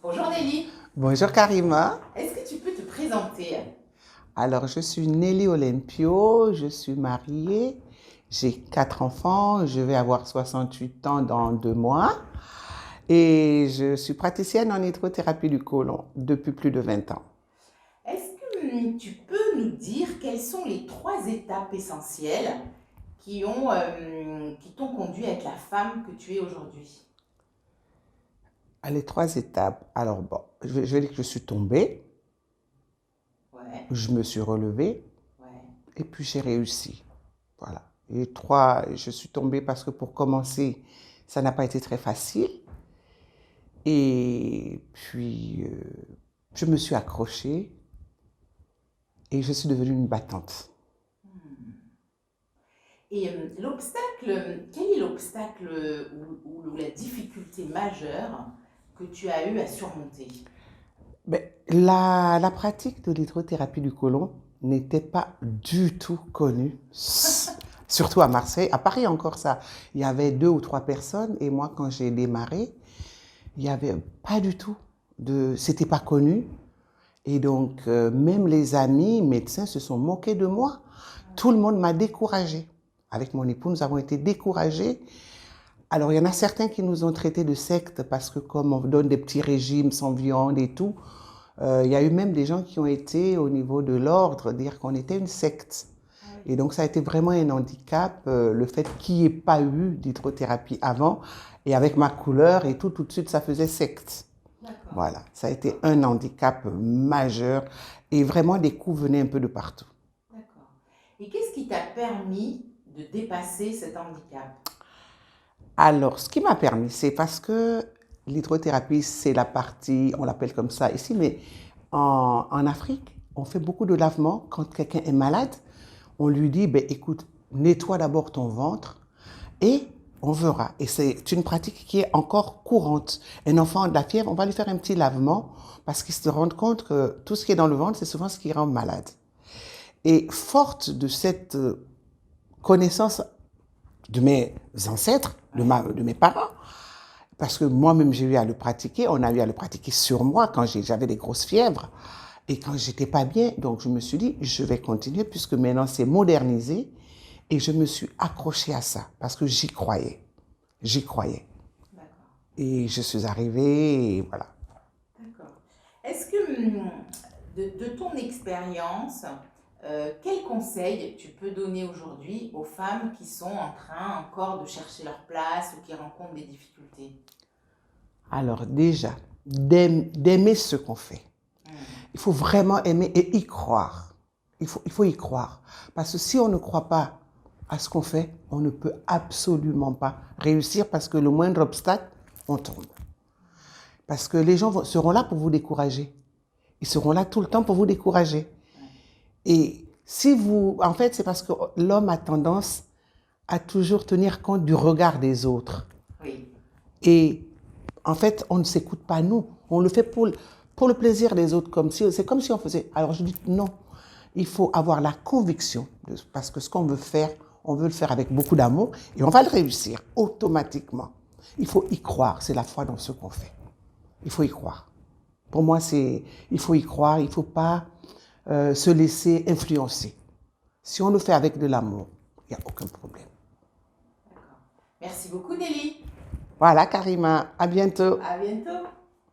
Bonjour Nelly, Bonjour Karima. est-ce que tu peux te présenter? Alors, je suis Nelly Olympio, je suis mariée, j'ai 4 enfants, je vais avoir 68 ans dans 2 mois et je suis praticienne en hydrothérapie du côlon depuis plus de 20 ans. Est-ce que tu peux nous dire quelles sont les trois étapes essentielles qui t'ont conduit à être la femme que tu es aujourd'hui? Les 3 étapes. Alors bon, je vais dire que je suis tombée, Ouais, je me suis relevée ouais, et puis j'ai réussi. Voilà. Et trois, je suis tombée parce que pour commencer, ça n'a pas été très facile. Et puis, je me suis accrochée et je suis devenue une battante. Et quel est l'obstacle ou la difficulté majeure que tu as eu à surmonter? La pratique de l'hydrothérapie du côlon n'était pas du tout connue, surtout à Marseille. À Paris encore ça, il y avait 2 ou 3 personnes et moi quand j'ai démarré, il n'y avait pas du tout c'était pas connu. Et donc même les amis médecins se sont moqués de moi. Tout le monde m'a découragée. Avec mon époux, nous avons été découragés. Alors, il y en a certains qui nous ont traités de secte parce que comme on donne des petits régimes sans viande et tout, il y a eu même des gens qui ont été au niveau de l'ordre dire qu'on était une secte. Ah oui. Et donc, ça a été vraiment un handicap, le fait qu'il n'y ait pas eu d'hydrothérapie avant. Et avec ma couleur et tout de suite, ça faisait secte. D'accord, Voilà, ça a été un handicap majeur. Et vraiment, des coups venaient un peu de partout. d'accord. Et qu'est-ce qui t'a permis de dépasser cet handicap? Alors, ce qui m'a permis, c'est parce que l'hydrothérapie, c'est la partie, on l'appelle comme ça ici, mais en Afrique, on fait beaucoup de lavements. Quand quelqu'un est malade, on lui dit, ben, écoute, nettoie d'abord ton ventre et on verra. Et c'est une pratique qui est encore courante. Un enfant a de la fièvre, on va lui faire un petit lavement parce qu'il se rend compte que tout ce qui est dans le ventre, c'est souvent ce qui rend malade. Et forte de cette connaissance de mes ancêtres, de mes parents, parce que moi-même j'ai eu à le pratiquer, on a eu à le pratiquer sur moi quand j'avais des grosses fièvres et quand j'étais pas bien. Donc je me suis dit, je vais continuer puisque maintenant c'est modernisé et je me suis accrochée à ça parce que j'y croyais. J'y croyais. D'accord, Et je suis arrivée et voilà. d'accord. Est-ce que de ton expérience, quel conseil tu peux donner aujourd'hui aux femmes qui sont en train encore de chercher leur place ou qui rencontrent des difficultés? Alors déjà, d'aimer ce qu'on fait. Il faut vraiment aimer et y croire. Il faut y croire. Parce que si on ne croit pas à ce qu'on fait, on ne peut absolument pas réussir parce que le moindre obstacle, on tombe. Parce que les gens seront là pour vous décourager. Ils seront là tout le temps pour vous décourager. Et si vous... En fait, c'est parce que l'homme a tendance à toujours tenir compte du regard des autres. Oui, Et en fait, on ne s'écoute pas nous. On le fait pour le plaisir des autres. C'est comme si on faisait... Alors je dis non. Il faut avoir la conviction. Parce que ce qu'on veut faire, on veut le faire avec beaucoup d'amour. Et on va le réussir automatiquement. Il faut y croire. C'est la foi dans ce qu'on fait. Il faut y croire. Pour moi, il faut y croire. Il ne faut pas se laisser influencer. Si on le fait avec de l'amour, il n'y a aucun problème. d'accord. Merci beaucoup Nelly. Voilà, Karima. À bientôt. À bientôt.